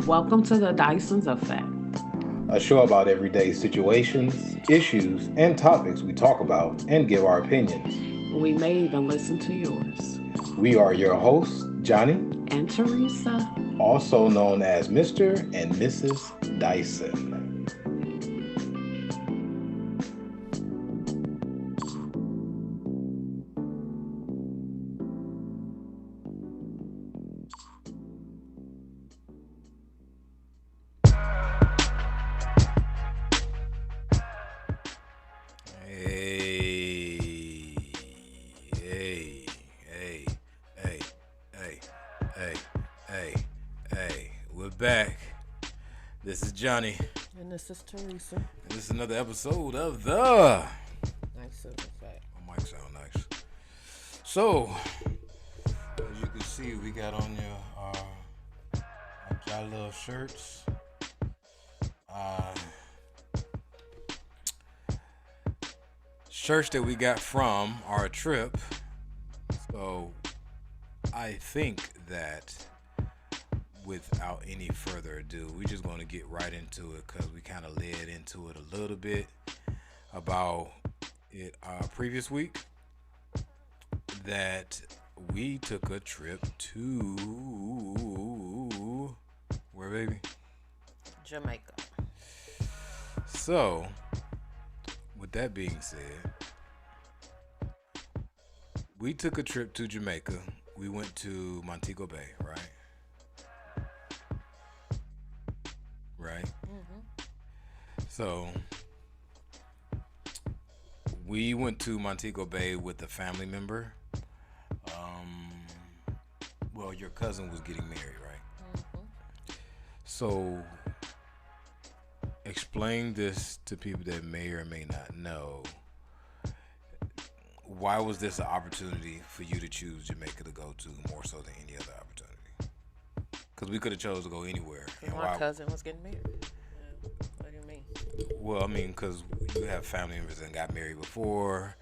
Welcome to the DYSON'S Effect. A show about everyday situations, issues, and topics we talk about and give our opinions. We may even listen to yours. We are your hosts, Johnny, And Teresa. also known as Mr. and Mrs. Dyson. Hey, hey, hey, hey, hey, hey, hey, hey, we're back. This is Johnny, And this is Teresa. and this is another episode of the. Nice of effect. My mic sound nice. So, as you can see, we got on your our little shirts. Shirts that we got from our trip. So I think that without any further ado, we're just going to get right into it because we kind of led into it a little bit about it previous week that we took a trip to where, baby? Jamaica. So, with that being said, we took a trip to Jamaica. We went to Montego Bay, right? Right? So, we went to Montego Bay with a family member. Well, your cousin was getting married, right? So, explain this to people that may or may not know. Why was this an opportunity for you to choose Jamaica to go to more so than any other opportunity? Because we could have chose to go anywhere. And my cousin was getting married. Yeah. What do you mean? Well, I mean, because you have family members that got married before.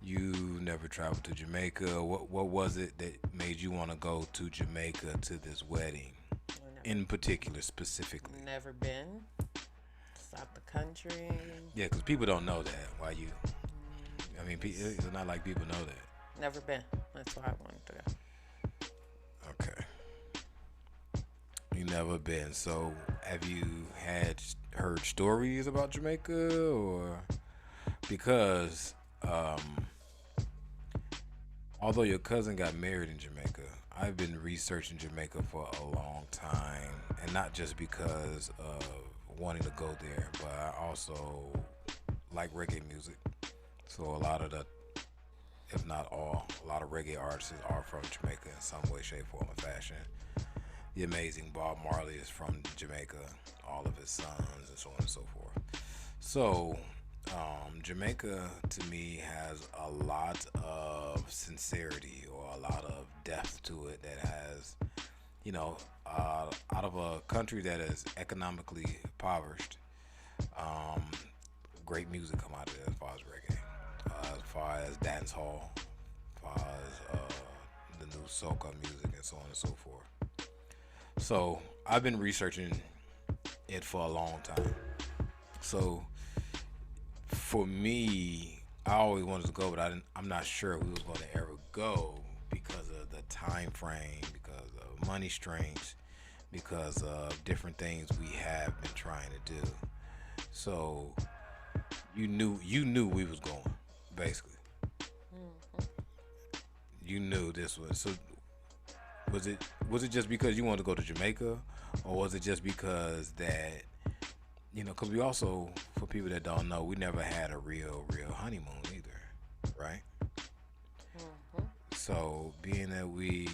You never traveled to Jamaica. What was it that made you want to go to Jamaica to this wedding? In particular, specifically. Never been. It's out the country. Yeah, because people don't know that. Why you? I mean, it's not like people know that. Never been. That's why I wanted to go. Okay. You never been. So, have you heard stories about Jamaica, or because although your cousin got married in Jamaica, I've been researching Jamaica for a long time, and not just because of wanting to go there, but I also like reggae music. So a lot of if not all, a lot of reggae artists are from Jamaica in some way, shape, form, or fashion. The amazing Bob Marley is from Jamaica, all of his sons, and so on and so forth. So, Jamaica to me has a lot of sincerity or a lot of depth to it that has, out of a country that is economically impoverished, great music come out of it as far as reggae, as far as dance hall, as far as the new soca music and so on and so forth. So I've been researching it for a long time. So for me, I always wanted to go, but I'm not sure we was going to ever go because of the time frame, because of money strains, because of different things we have been trying to do. So you knew we was going, basically. You knew this was so. Was it just because you wanted to go to Jamaica, or was it just because that, because we also, for people that don't know, we never had a real honeymoon either, right? So being that we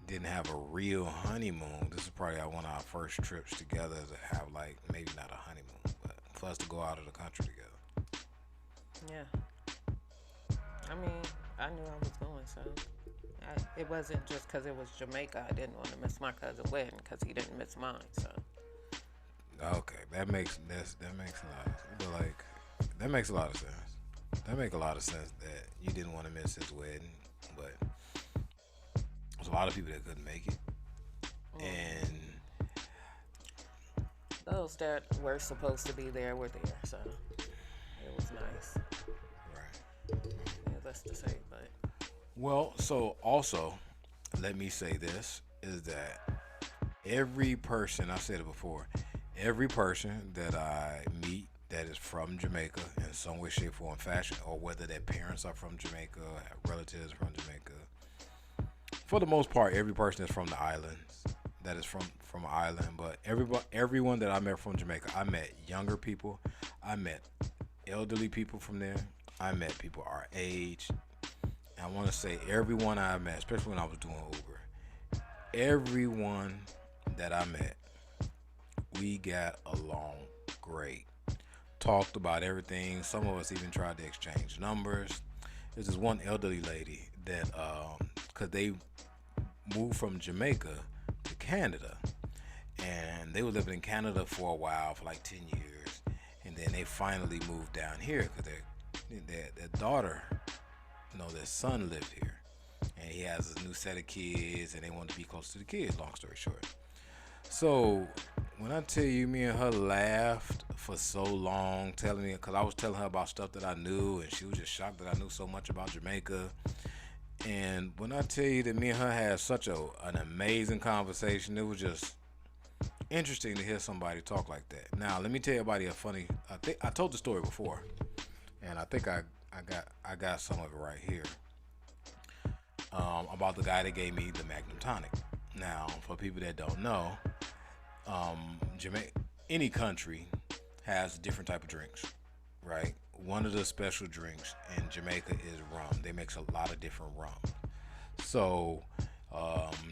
didn't have a real honeymoon, this is probably one of our first trips together to have, like, maybe not a honeymoon, but for us to go out of the country together. Yeah. I mean, I knew I was going, so it wasn't just because it was Jamaica. I didn't want to miss my cousin's wedding because he didn't miss mine. So. Okay, that makes a lot of sense. That makes a lot of sense that you didn't want to miss his wedding, but there's a lot of people that couldn't make it, and those that were supposed to be there were there, so it was nice. Right. Needless to say, but Well, so also, let me say this is that every person, I said it before, every person that I meet that is from Jamaica in some way, shape, form, fashion, or whether their parents are from Jamaica, have relatives from Jamaica, for the most part, every person is from the islands, that is from an island. But everyone that I met from Jamaica, I met younger people, I met elderly people from there, I met people our age. And I want to say everyone I met, especially when I was doing Uber, everyone that I met, we got along great. Talked about everything. Some of us even tried to exchange numbers. There's this one elderly lady that, cause they moved from Jamaica to Canada, and they were living in Canada for a while, for like 10 years, and then they finally moved down here because their daughter, their son lived here, and he has a new set of kids, and they wanted to be close to the kids. Long story short, so when I tell you, me and her laughed for so long, telling me, because I was telling her about stuff that I knew, and she was just shocked that I knew so much about Jamaica. And when I tell you that me and her had such an amazing conversation, it was just interesting to hear somebody talk like that. Now, let me tell everybody a funny. I told the story before, and I think I got some of it right here, about the guy that gave me the Magnum tonic. Now, for people that don't know, Jamaica, any country has different type of drinks, right? One of the special drinks in Jamaica is rum. They mix a lot of different rum. So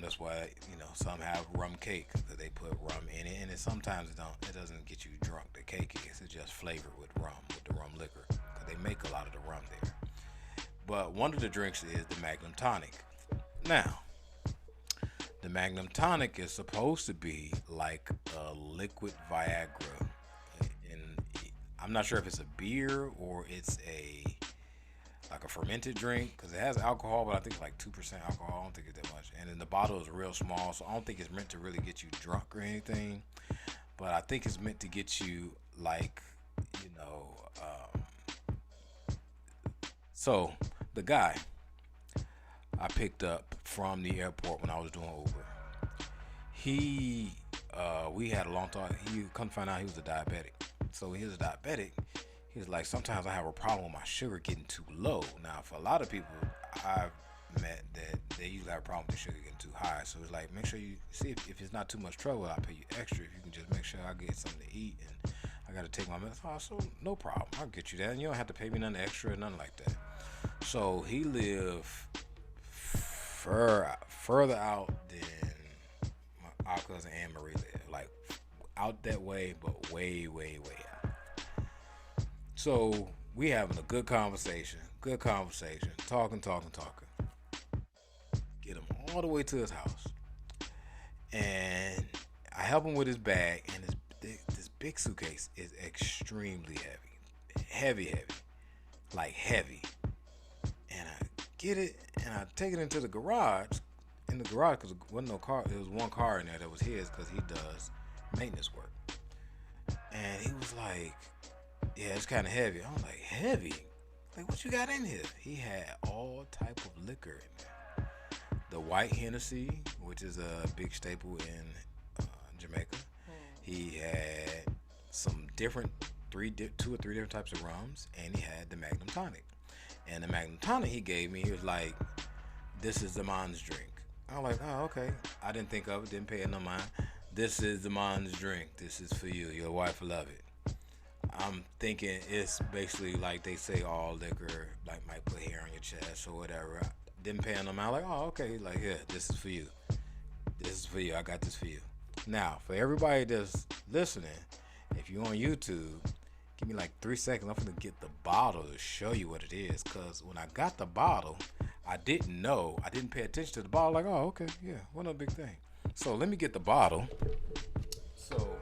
that's why some have rum cake that they put rum in it, and sometimes it doesn't get you drunk. The cake is just flavored with rum, with the rum liquor, because they make a lot of the rum there. But one of the drinks is the Magnum tonic. Now, the Magnum tonic is supposed to be like a liquid Viagra. And I'm not sure if it's a beer or it's like a fermented drink, because it has alcohol, but I think it's like 2% alcohol. I don't think it's that much. And then the bottle is real small, so I don't think it's meant to really get you drunk or anything. But I think it's meant to get you like, so the guy I picked up from the airport when I was doing Uber, we had a long talk. He come to find out he was a diabetic. So when he was a diabetic, he was like, sometimes I have a problem with my sugar getting too low. Now, for a lot of people I've met, that they usually have a problem with the sugar getting too high. So it's like, make sure you see if it's not too much trouble, I'll pay you extra. If you can just make sure I get something to eat and I got to take my medicine. Oh, so no problem, I'll get you that, and you don't have to pay me nothing extra or nothing like that. So he lived further out than our cousin Anne Marie lived, like out that way, but way, way, way out. So we having a good conversation, talking. Get him all the way to his house, and I help him with his bag, and this big suitcase is extremely heavy, like heavy. And I get it, and I take it into the garage. In the garage, because there wasn't no car. There was one car in there that was his, because he does maintenance work. And he was like, "Yeah, it's kind of heavy." I was like, "Heavy? Like, what you got in here?" He had all type of liquor in there. The white Hennessy, which is a big staple in Jamaica. He had some two or three different types of rums, and he had the Magnum tonic. And the Magnum tonic he gave me, he was like, "This is the man's drink." I was like, "Oh, okay." I didn't think of it, didn't pay it no mind. "This is the man's drink. This is for you. Your wife will love it." I'm thinking it's basically like they say all liquor like might put hair on your chest or whatever. I didn't pay no mind. Like, "Oh, okay." Like, "Yeah, this is for you. This is for you. I got this for you." Now, for everybody that's listening, if you're on YouTube, give me like 3 seconds. I'm gonna get the bottle to show you what it is. Cause when I got the bottle, I didn't know. I didn't pay attention to the bottle. Like, "Oh, okay, yeah, what no big thing." So let me get the bottle. So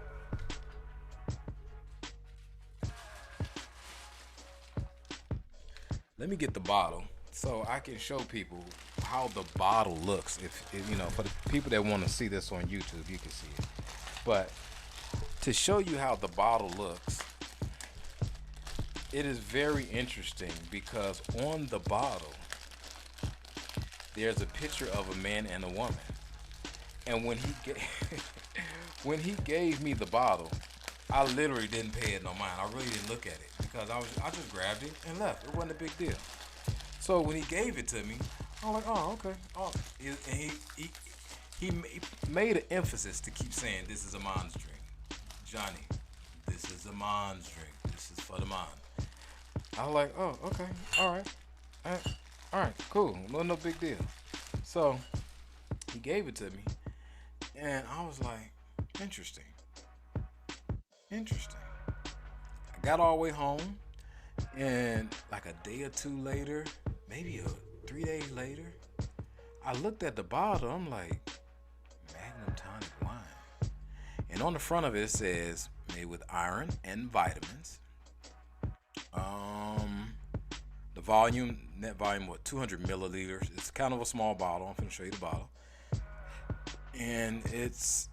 let me get the bottle so I can show people how the bottle looks. If for the people that want to see this on YouTube, you can see it. But To show you how the bottle looks, it is very interesting because on the bottle there's a picture of a man and a woman. And when he when he gave me the bottle, I literally didn't pay it no mind. I really didn't look at it because I just grabbed it and left. It wasn't a big deal. So when he gave it to me, I'm like, oh, okay. Oh, and he made an emphasis to keep saying, "This is a man's drink, Johnny. This is a man's drink. This is for the man." I was like, oh, okay, all right, all right, cool. No big deal. So he gave it to me, and I was like, interesting. I got all the way home, and like a day or two later, maybe 3 days later, I looked at the bottle. I'm like, Magnum tonic wine, and on the front of it, it says made with iron and vitamins. The net volume, 200 milliliters. It's kind of a small bottle. I'm gonna show you the bottle, and it's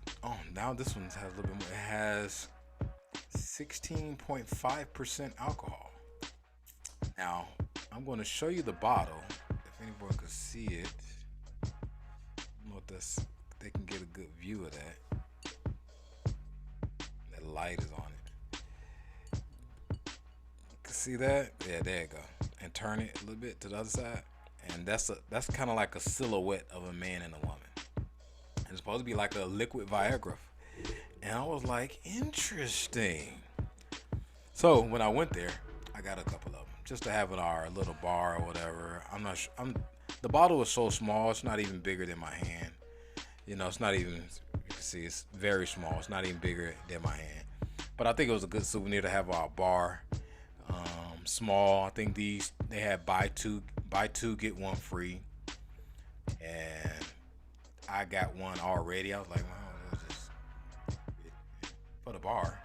now this one has a little bit more. It has 16.5% alcohol. Now I'm going to show you the bottle. If anyone can see it, I don't know if they can get a good view of that. That light is on it. You can see that? Yeah, there you go. And turn it a little bit to the other side, and that's kind of like a silhouette of a man and a woman. And it's supposed to be like a liquid Viagra. And I was like, interesting. So when I went there, I got a couple of them just to have in our little bar or whatever. I'm not sure. The bottle was so small; it's not even bigger than my hand. It's not even. You can see it's very small. It's not even bigger than my hand. But I think it was a good souvenir to have our bar. Small. I think they had buy two get one free, and I got one already. I was like, well, it was just for the bar,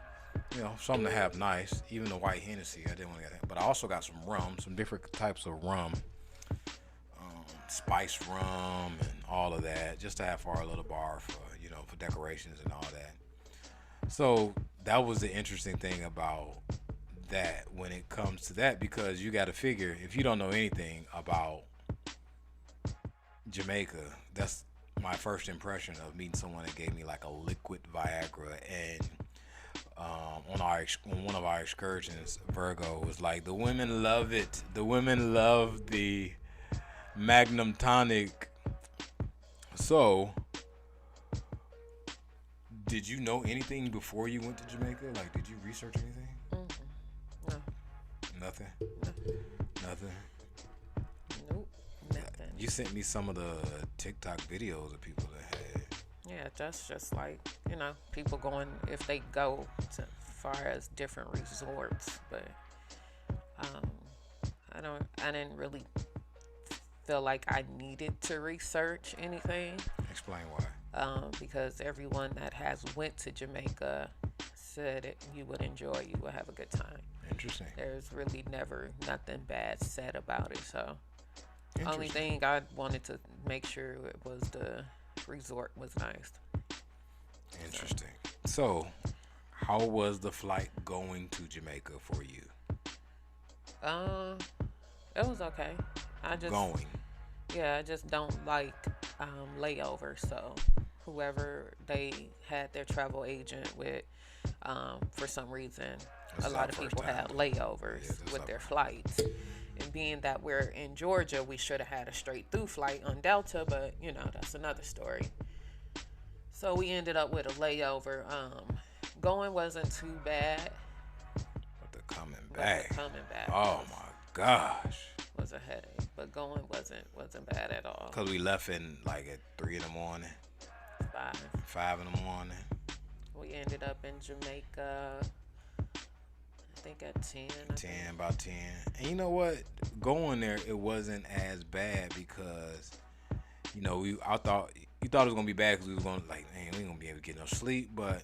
something to have nice. Even the white Hennessy, I didn't want to get that, but I also got some rum, some different types of rum, spice rum, and all of that, just to have for our little bar for for decorations and all that. So that was the interesting thing about that when it comes to that, because you got to figure, if you don't know anything about Jamaica, that's my first impression of meeting someone that gave me like a liquid Viagra. And on one of our excursions, Virgo was like, the women love it. The women love the Magnum tonic. So did you know anything before you went to Jamaica? Like, did you research anything? No. Nothing? Nothing? Nope. Nothing. You sent me some of the TikTok videos of people that had. Yeah, that's just like, people going, if they go to far as different resorts, but I didn't really feel like I needed to research anything. Explain why. Because everyone that has went to Jamaica said you would enjoy, you would have a good time. Interesting. There's really never nothing bad said about it. So only thing I wanted to make sure it was the resort was nice. Interesting. So how was the flight going to Jamaica for you? It was okay. I just don't like layovers. So whoever they had their travel agent with, for some reason, a lot of people had layovers with their flights. And being that we're in Georgia, we should have had a straight through flight on Delta, but that's another story. So we ended up with a layover. Going wasn't too bad. But the coming back. Oh my gosh. Was a headache, but going wasn't bad at all. Cause we left in like at 3 a.m. 5 a.m. We ended up in Jamaica, I think at 10. About 10. And you know what? Going there, it wasn't as bad because, I thought you thought it was gonna be bad because we was gonna we ain't gonna be able to get no sleep, but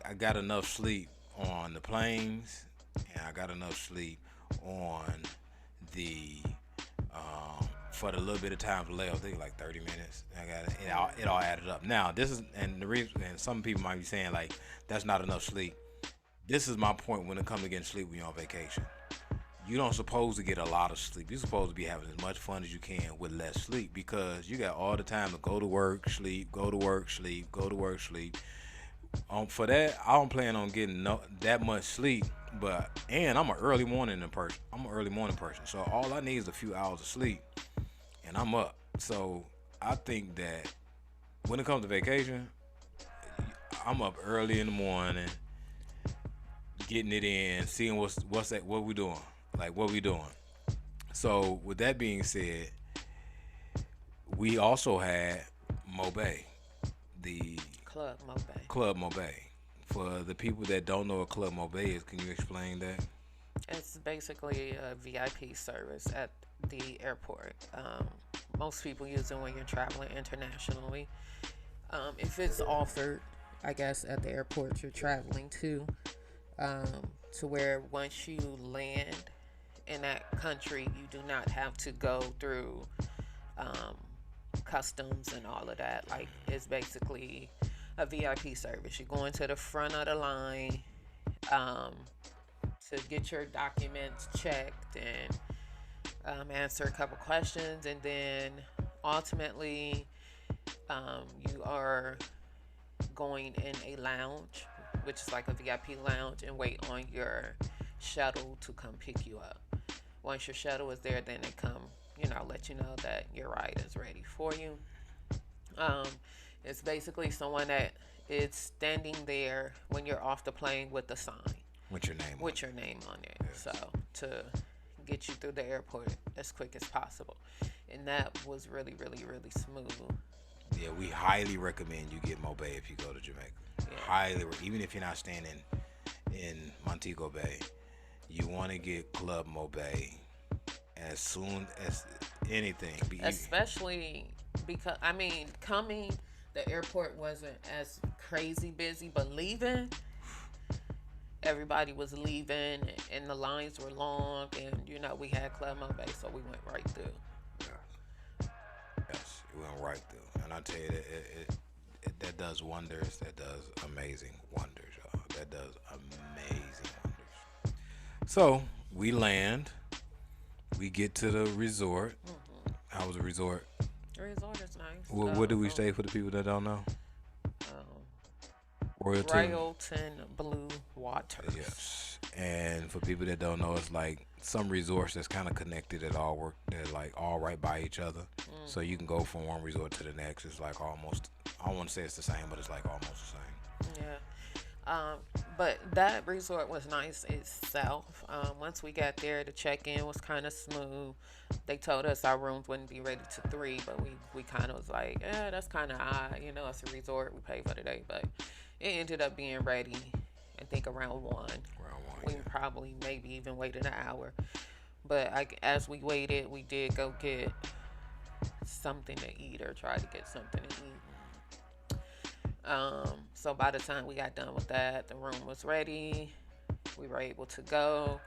I got enough sleep on the planes, and I got enough sleep on the for the little bit of time to lay, I think like 30 minutes. I got it all added up. Now this is, and the reason, and some people might be saying like that's not enough sleep. This is my point when it comes to getting sleep when you're on vacation. You don't supposed to get a lot of sleep. You're supposed to be having as much fun as you can with less sleep, because you got all the time to go to work, sleep, go to work, sleep, go to work, sleep. For that, I don't plan on getting that much sleep. And I'm an early morning person. So all I need is a few hours of sleep, and I'm up. So I think that when it comes to vacation, I'm up early in the morning, getting it in, seeing what we doing, like what we doing. So with that being said, we also had Mobay, the Club Mobay. For the people that don't know what Club Mobay is, can you explain that? It's basically a VIP service at the airport. Most people use it when you're traveling internationally. If it's offered, I guess, at the airport you're traveling to where once you land in that country, you do not have to go through customs and all of that. Like, it's basically a VIP service. You're going to the front of the line to get your documents checked and answer a couple questions, and then ultimately you are going in a lounge, which is like a VIP lounge, and wait on your shuttle to come pick you up. Once your shuttle is there, then they come, let you know that your ride is ready for you. It's basically someone that is standing there when you're off the plane with a sign. With your name on it. Yes. So to get you through the airport as quick as possible. And that was really, really, really smooth. Yeah, we highly recommend you get Mobay if you go to Jamaica. Yeah. Even if you're not staying in Montego Bay, you want to get Club Mobay as soon as anything. Especially because, the airport wasn't as crazy busy, but leaving, everybody was leaving and the lines were long, and we had Club Mobay, so we went right through. Yeah. Yes, it went right through. And I tell you that does wonders. That does amazing wonders, y'all. That does amazing wonders. So we land, we get to the resort. Mm-hmm. How was the resort? The resort is nice. Where did we stay for the people that don't know? Royalton Blue Waters. Yes. And for people that don't know, it's like some resorts that's kind of connected that all work, they're like all right by each other. So you can go from one resort to the next. It's like almost, I don't want to say it's the same, but it's like almost the same. Yeah. But that resort was nice itself. Once we got there, the check-in was kind of smooth. They told us our rooms wouldn't be ready to 3, but we kind of was like, that's kind of odd. It's a resort. We paid for the day, but it ended up being ready, I think, around 1. We probably maybe even waited an hour. But as we waited, we did go get something to eat, or try to get something to eat. So by the time we got done with that, the room was ready. We were able to go.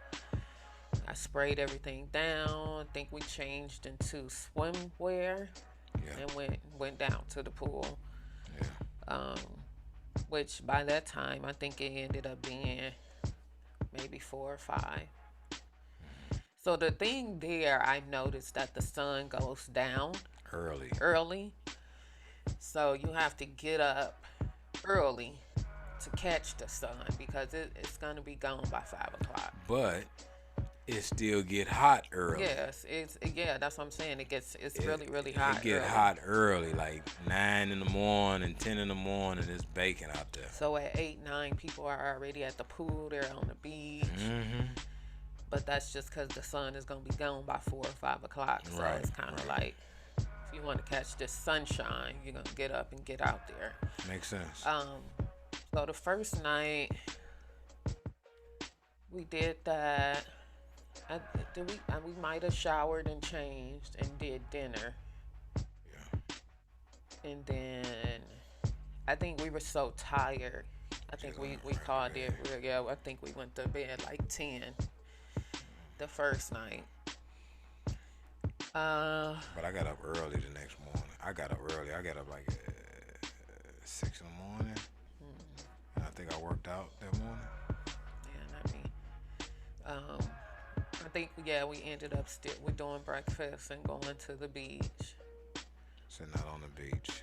I sprayed everything down. I think we changed into swimwear and went down to the pool. Yeah. Which by that time, I think it ended up being maybe 4 or 5. So the thing there, I noticed that the sun goes down early. So you have to get up early to catch the sun, because it's going to be gone by 5 o'clock. But it still get hot early. Yes, that's what I'm saying. It's really, really hot. It get hot early, like 9 in the morning, 10 in the morning. It's baking out there. So at 8, 9, people are already at the pool. They're on the beach. Mm-hmm. But that's just because the sun is going to be gone by 4 or 5 o'clock. So it's kind of like, if you want to catch this sunshine, you're going to get up and get out there. Makes sense. So the first night, we did that. We might have showered and changed and did dinner. Yeah. And then I think we were so tired. I think we called it. Yeah, I think we went to bed like 10 the first night. But I got up early the next morning. I got up early. I got up like 6 in the morning. And I think I worked out that morning. Yeah, not me. Um, I think yeah, we ended up still we doing breakfast and going to the beach. Sitting out on the beach.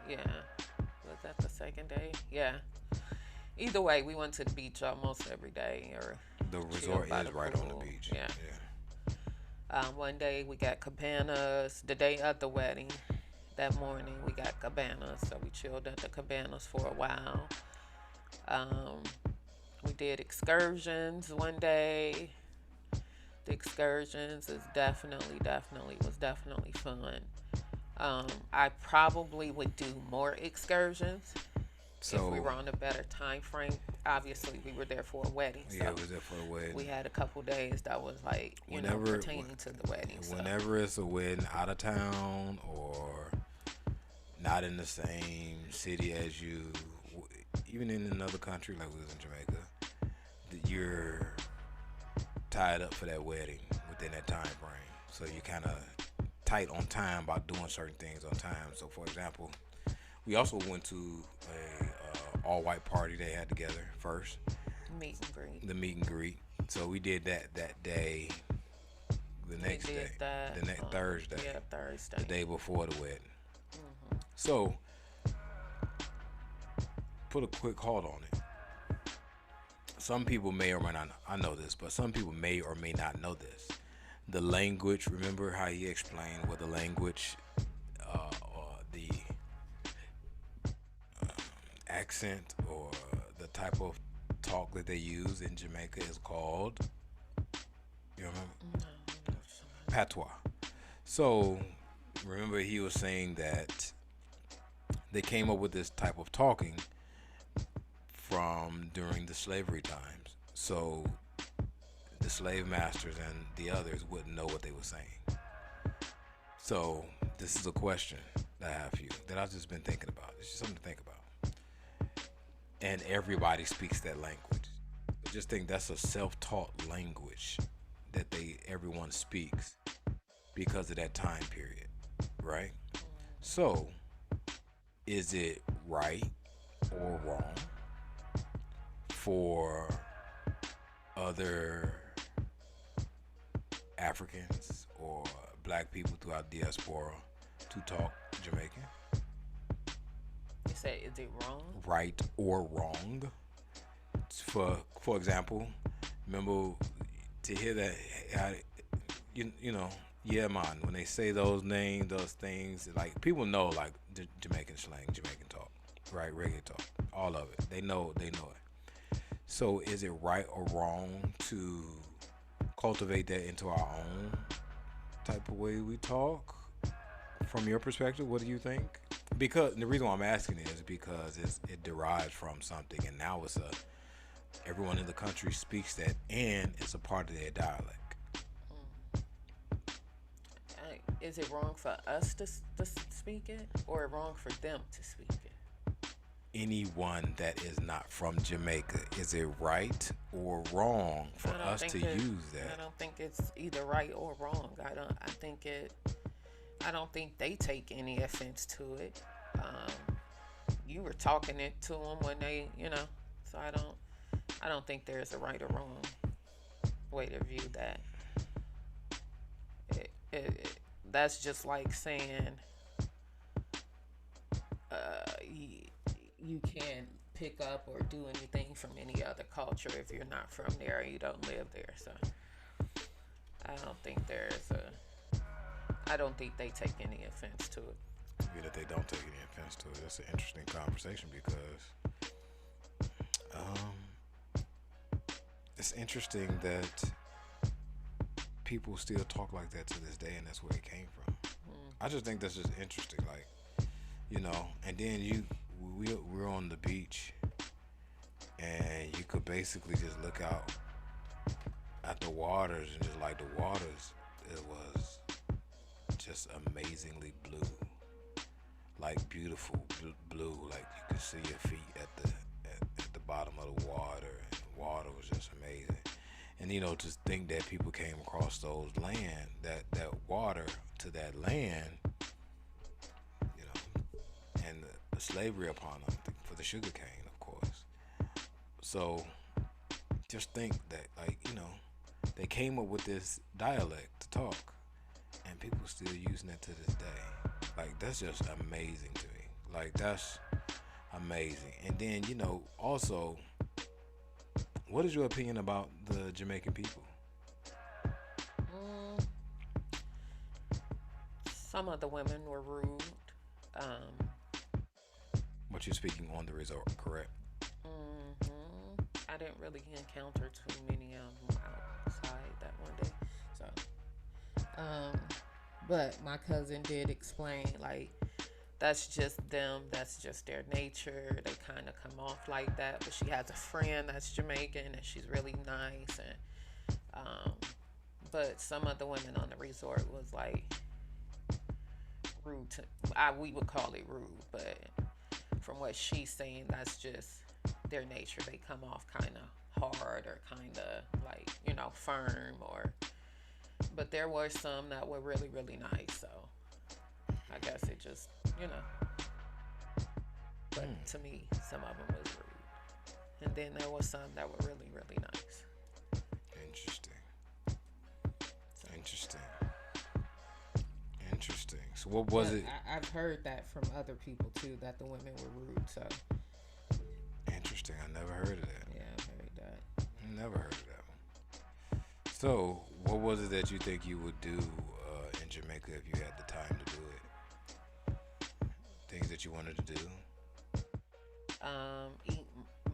Yeah, was that the second day? Yeah. Either way, we went to the beach almost every day, or The chilled resort by is the right on the pool. beach. Yeah. Yeah. One day we got cabanas. The day of the wedding, that morning we got cabanas, so we chilled at the cabanas for a while. Um, we did excursions one day. The excursions is definitely fun. I probably would do more excursions if we So were on a better time frame. Obviously, we were there for a wedding, yeah, so it was there for the wedding. we had a couple days that was like Whenever pertaining to the wedding. So whenever it's a wedding out of town or not in the same city as you, even in another country like we was in Jamaica, that you're tied up for that wedding within that time frame. So you kind of tight on time about doing certain things on time. So for example, we also went to a all white party they had together first, meet and greet. the meet and greet. So we did that day, the next we did day, that, the next Thursday, Yeah, Thursday. the day before the wedding. So put a quick halt on it. Some people may or may not, I know this, but some people may or may not know this. The language, remember how he explained what the language or the accent or the type of talk that they use in Jamaica is called? You remember? Patois. So remember he was saying that they came up with this type of talking from during the slavery times. So the slave masters and the others wouldn't know what they were saying. So this is a question that I have for you that I've just been thinking about. It's just something to think about. And everybody speaks that language. I just think that's a self-taught language that everyone speaks because of that time period, right? So is it right or wrong for other Africans or black people throughout diaspora to talk Jamaican? You say, is it wrong? Right or wrong? For example, remember to hear that, you know, yeah, man. When they say those names, those things, like people know, like Jamaican slang, Jamaican talk, right? Reggae talk, all of it. They know it. So, is it right or wrong to cultivate that into our own type of way we talk? From your perspective, what do you think? Because the reason why I'm asking is because it derives from something, and now everyone in the country speaks that, and it's a part of their dialect. Is it wrong for us to speak it, or wrong for them to speak it? Anyone that is not from Jamaica, is it right or wrong for us to use that? I don't think it's either right or wrong. I don't think they take any offense to it. You were talking it to them when they, so I don't think there's a right or wrong way to view that. That's just like saying you can't pick up or do anything from any other culture if you're not from there or you don't live there. So I don't think they take any offense to it. Yeah, that they don't take any offense to it. That's an interesting conversation because it's interesting that people still talk like that to this day, and that's where it came from. I just think that's just interesting, like, and then we're on the beach, and you could basically just look out at the waters, and just like the waters, it was just amazingly blue, like beautiful blue, like you could see your feet at the bottom of the water, and the water was just amazing. And just think that people came across those land, that water to that land, and the slavery upon them for the sugar cane, of course. So just think that, they came up with this dialect to talk, and people still using it to this day. Like, that's just amazing to me. Like, that's amazing. And then, also, what is your opinion about the Jamaican people? Some of the women were rude. But you're speaking on the resort, correct? I didn't really encounter too many of them outside that one day. So, but my cousin did explain, like, that's just them. That's just their nature. They kind of come off like that. But she has a friend that's Jamaican, and she's really nice. And but some of the women on the resort was like rude to. We would call it rude, but from what she's saying, that's just their nature. They come off kind of hard or kind of like firm. But there were some that were really, really nice. So I guess it just, But to me, some of them was rude. And then there was some that were really, really nice. Interesting. So what was it? I've heard that from other people too, that the women were rude. So interesting. I never heard of that. Yeah, I've heard that. Never heard of that one. So what was it that you think you would do in Jamaica if you had the time to do it? Things that you wanted to do?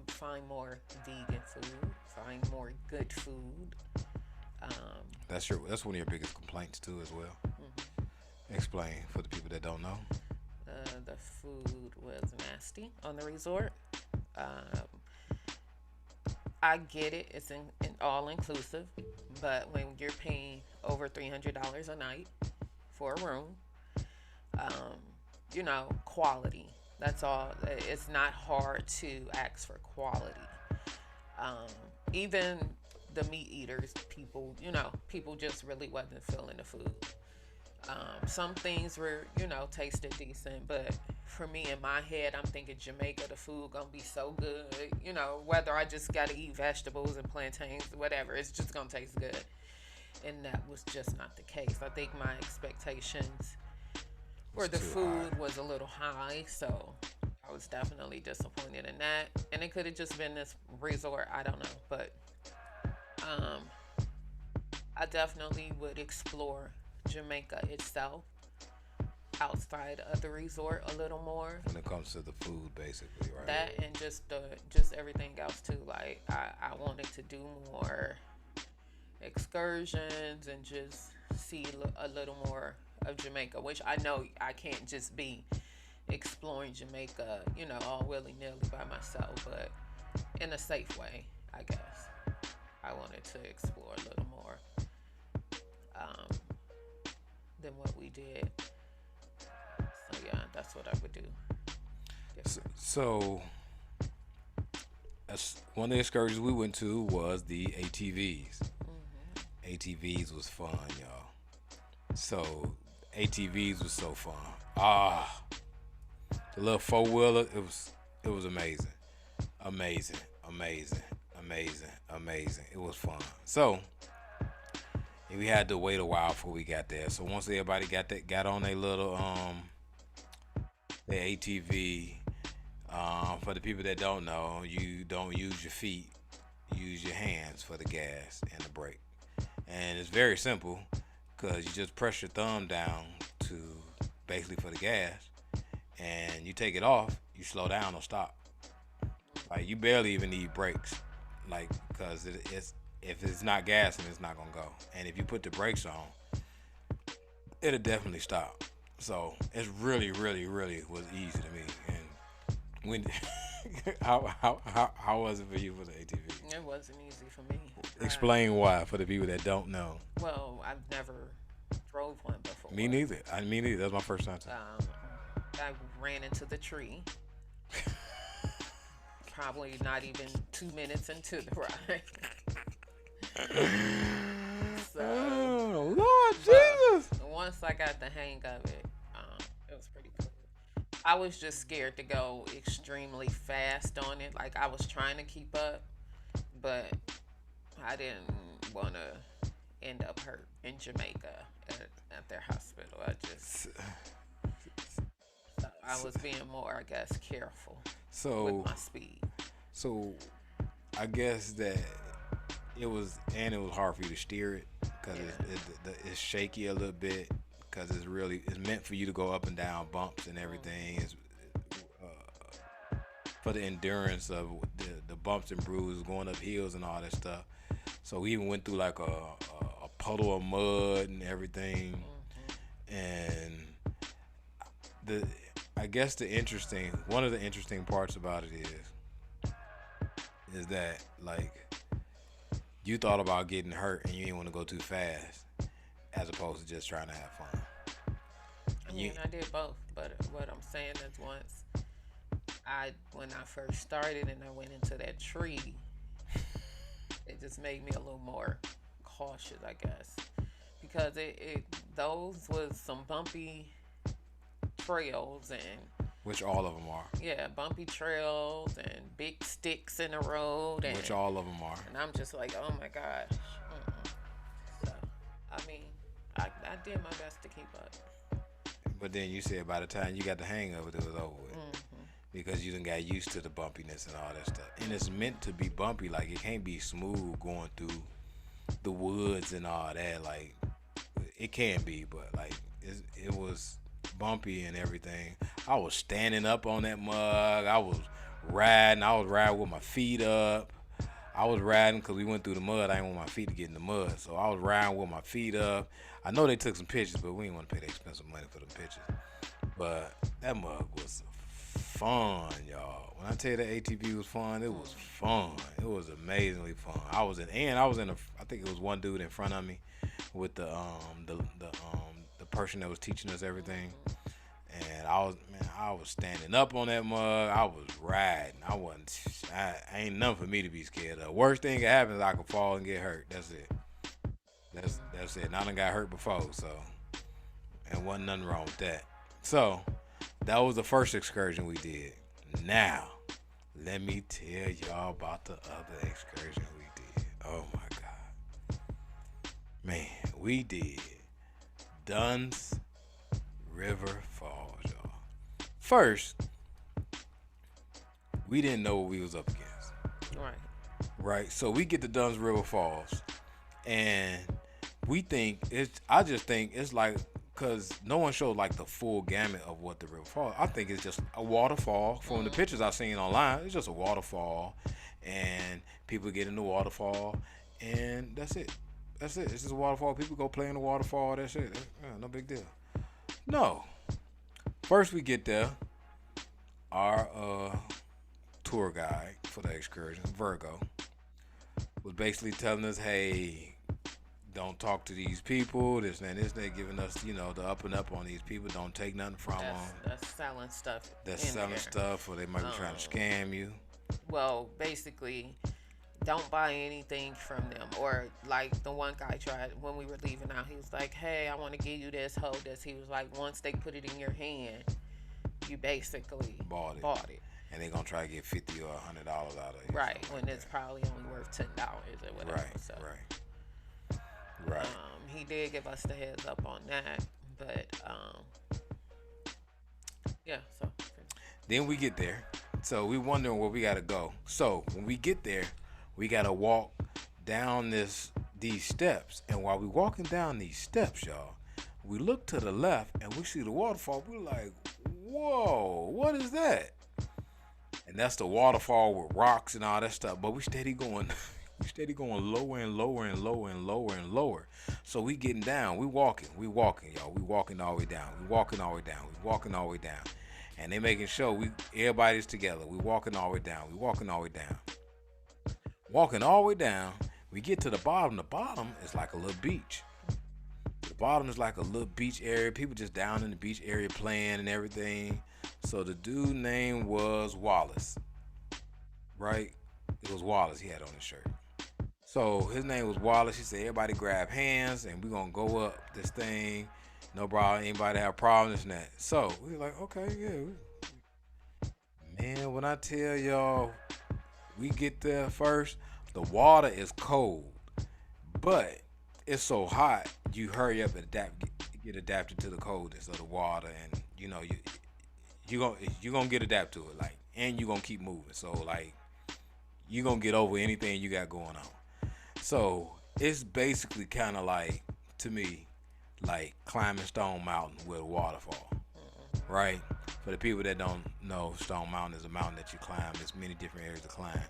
Find more vegan food. Find more good food. That's one of your biggest complaints too, as well. Mm-hmm. Explain for the people that don't know. The food was nasty on the resort. I get it; it's in all inclusive, but when you're paying over $300 a night for a room, quality. That's all. It's not hard to ask for quality. Even the meat eaters, people just really wasn't feeling the food. Some things were, tasted decent, but for me, in my head, I'm thinking Jamaica, the food gonna be so good. Whether I just gotta eat vegetables and plantains, whatever, it's just gonna taste good. And that was just not the case. I think my expectations for the food was a little high, so I was definitely disappointed in that. And it could have just been this resort, I don't know, but I definitely would explore Jamaica itself outside of the resort a little more. When it comes to the food, basically, right? That and just everything else too. Like I wanted to do more excursions and just see a little more of Jamaica, which I know I can't just be exploring Jamaica, all willy-nilly by myself, but in a safe way, I guess. I wanted to explore a little more than what we did. So yeah, that's what I would do. So one of the excursions we went to was the ATVs. Mm-hmm. ATVs was fun, y'all. So ATVs was so fun. The little four-wheeler, it was amazing. Amazing. It was fun. So we had to wait a while before we got there. So once everybody got on their little their ATV, for the people that don't know, you don't use your feet, use your hands for the gas and the brake. And it's very simple, because you just press your thumb down to basically for the gas, and you take it off, you slow down or stop. Like, you barely even need brakes, like, because if it's not gassing, it's not gonna go. And if you put the brakes on, it'll definitely stop. So it's really, really, really was easy to me. And when how was it for you for the ATV? It wasn't easy for me. Explain why for the people that don't know. Well, I've never drove one before. Me neither. That's my first time. I ran into the tree. Probably not even 2 minutes into the ride. So, oh, Lord but Jesus. once I got the hang of it, it was pretty cool. I was just scared to go extremely fast on it. Like I was trying to keep up, but I didn't want to end up hurt in Jamaica at their hospital. I was being more, I guess, careful with So, my speed. so I guess that it was hard for you to steer it because Yeah. it's shaky a little bit because it's meant for you to go up and down bumps and everything. It's for the endurance of the bumps and bruises going up hills and all that stuff. So we even went through like a puddle of mud and everything. And the I guess one of the interesting parts about it is that like you thought about getting hurt and you didn't want to go too fast as opposed to just trying to have fun. I And mean, I did both, but what I'm saying is when I first started and I went into that tree, it just made me a little more cautious, I guess, because it those was some bumpy trails and which all of them are. yeah, bumpy trails and big sticks in the road, Which all of them are. and I'm just like, oh my gosh. So, I mean, I did my best to keep up. But then you said by the time you got the hang of it, it was over with. Because you done got used to the bumpiness and all that stuff. And it's meant to be bumpy. Like, it can't be smooth going through the woods and all that. Like, it can be, but, like, it was bumpy and everything. I was standing up on that mug. I was riding. With my feet up. I was riding because we went through the mud. I didn't want my feet to get in the mud. So I was riding with my feet up. I know they took some pictures, but we didn't want to pay the expensive money for the pictures. But that mug was fun, y'all. When I tell you the ATV was fun, it was fun. It was amazingly fun. I think it was one dude in front of me with the person that was teaching us everything. And I was standing up on that mug. I was riding. I ain't nothing for me to be scared of. Worst thing that happens is I could fall and get hurt. That's it. That's it. And I done got hurt before, so and wasn't nothing wrong with that. So that was the first excursion we did. Now, let me tell y'all about the other excursion we did. Oh my God. Man, we did Dunn's River Falls, y'all. First, we didn't know what we was up against. Right. Right? So we get to Dunn's River Falls and I just think it's like, because no one showed like the full gamut of what the river falls. I think it's just a waterfall. From the pictures I've seen online, it's just a waterfall, and people get in the waterfall, and that's it. It's just a waterfall. People go play in the waterfall. That's it. No big deal. No. First we get there, our tour guide for the excursion, Virgo, was basically telling us, hey, don't talk to these people. This and this. They're giving us, the up and up on these people. Don't take nothing from them. That's selling stuff. That's selling there. stuff, or they might be trying to scam you. Well, basically, don't buy anything from them. Or like the one guy tried when we were leaving out. He was like, "Hey, I want to give you this, hold this." He was like, "Once they put it in your hand, you basically bought it." And they're gonna try to get $50 or $100 out of it. Right, when it's probably only worth $10 or whatever. Right. So. Right. He did give us the heads up on that, but yeah. So then we get there, so we wondering where we gotta go. So when we get there, we gotta walk down these steps, and while we walking down these steps, y'all, we look to the left and we see the waterfall. We're like, whoa, what is that? And that's the waterfall with rocks and all that stuff. But we steady going. We steady going lower and lower and lower and lower and lower. So we getting down. We walking, y'all. We walking all the way down. We walking all the way down. We walking all the way down. And they making sure everybody's together. We walking all the way down. We walking all the way down. Walking all the way down. We get to the bottom. The bottom is like a little beach. The bottom is like a little beach area. People just down in the beach area playing and everything. So the dude name was Wallace. Right? It was Wallace he had on his shirt. So his name was Wallace. He said, everybody grab hands and we're gonna go up this thing. No problem. Anybody have problems and that. So we were like, okay, yeah. Man, when I tell y'all we get there first, the water is cold. But it's so hot, you hurry up and get adapted to the coldness of the water, and you gonna get adapted to it, like, and you gonna keep moving. So like you gonna get over anything you got going on. So it's basically kind of like, to me, like climbing Stone Mountain with a waterfall, right? For the people that don't know, Stone Mountain is a mountain that you climb. There's many different areas to climb,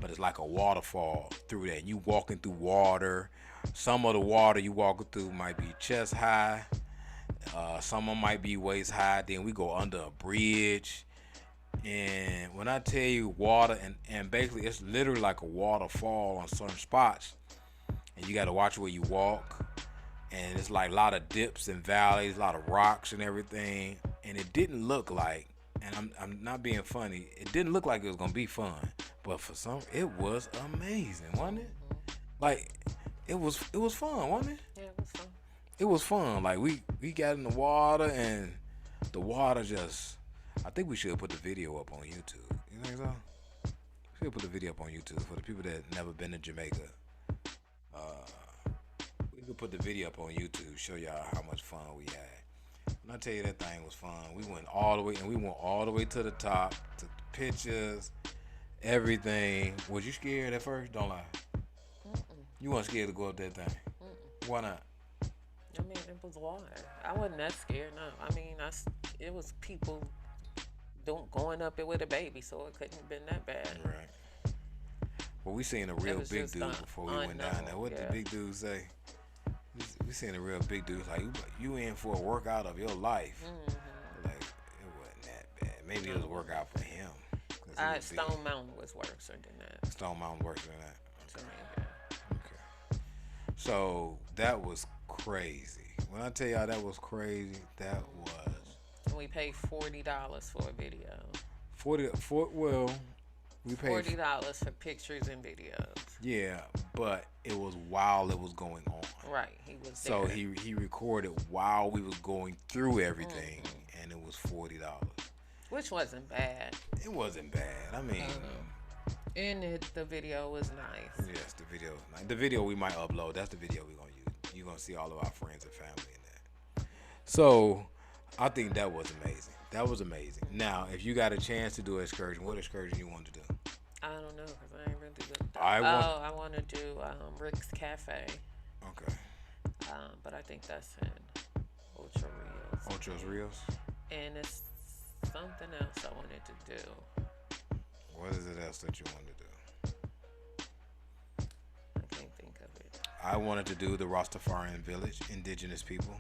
but it's like a waterfall through that. You walking through water. Some of the water you walking through might be chest high. Some of them might be waist high. Then we go under a bridge. And when I tell you water, and basically it's literally like a waterfall on certain spots, and you got to watch where you walk. And it's like a lot of dips and valleys, a lot of rocks and everything. And it didn't look like, and I'm not being funny, it didn't look like it was gonna be fun. But for some, it was amazing, wasn't it? Like it was fun, wasn't it? Yeah, it was fun. It was fun. Like we got in the water, and the water just, I think we should put the video up on YouTube. You think so? We should put the video up on YouTube for the people that never been to Jamaica. We could put the video up on YouTube, show y'all how much fun we had. When I tell you that thing was fun, we went all the way to the top, took the pictures, everything. Was you scared at first? Don't lie. You weren't scared to go up that thing. Why not? I mean, it was water. I wasn't that scared. No, I mean, it was people going up it with a baby, so it couldn't have been that bad. Right. Well, we seen a real big dude before we went down there. What did the big dude say? We seen a real big dude. Like, you in for a workout of your life. Like, it wasn't that bad. Maybe it was a workout for him. Stone Mountain was worse than that. Stone Mountain worse than that. To me, yeah. Okay. So that was crazy. When I tell y'all that was crazy, that was. And we paid $40 for a video. We paid $40 for pictures and videos. Yeah, but it was while it was going on. Right, he was so there. he recorded while we was going through everything, and it was $40. Which wasn't bad. It wasn't bad. I mean, and the video was nice. Yes, the video was nice. The video we might upload. That's the video we're gonna use. You're gonna see all of our friends and family in that. So I think that was amazing. That was amazing. Now, if you got a chance to do an excursion, what excursion you want to do? I don't know, because I ain't really good. I want to do Rick's Cafe. Okay. But I think that's in Ocho Rios. Ocho Rios? And it's something else I wanted to do. What is it else that you want to do? I can't think of it. I wanted to do the Rastafarian village, indigenous people.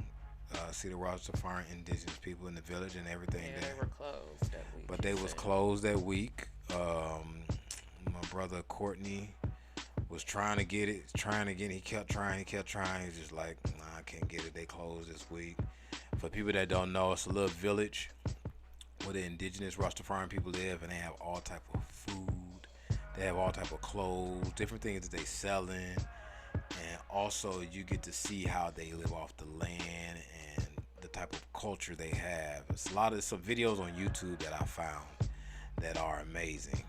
See the Rastafarian indigenous people in the village and everything there. They were closed that week. But they was closed that week. My brother Courtney was trying to get it. He kept trying. He's just like, nah, I can't get it. They closed this week. For people that don't know, it's a little village where the indigenous Rastafarian people live, and they have all type of food. They have all type of clothes, different things that they selling. And also you get to see how they live off the land and the type of culture they have. It's some videos on YouTube that I found that are amazing.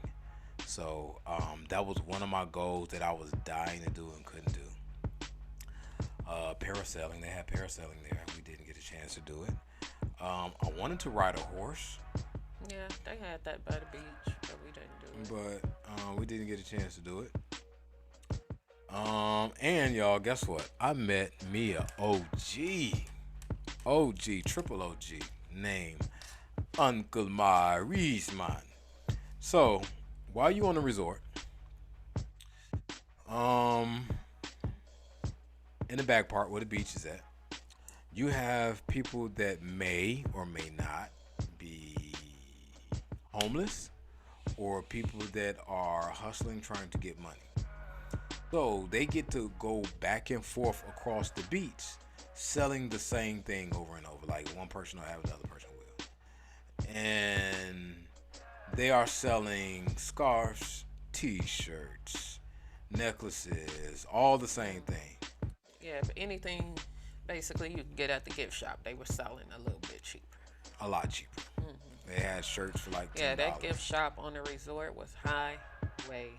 So that was one of my goals that I was dying to do and couldn't do. Parasailing, they had parasailing there. We didn't get a chance to do it. I wanted to ride a horse. Yeah, they had that by the beach, but we didn't do it. But we didn't get a chance to do it. And y'all, guess what? I met me a triple OG, named Uncle Maurice, man. So, while you on the resort, in the back part where the beach is at, you have people that may or may not be homeless, or people that are hustling, trying to get money. So they get to go back and forth across the beach selling the same thing over and over. Like one person will have, the other person will. And they are selling scarves, t-shirts, necklaces, all the same thing. Yeah, but anything basically you can get at the gift shop, they were selling a little bit cheaper. A lot cheaper. They had shirts for like $10. Yeah, that gift shop on the resort was highway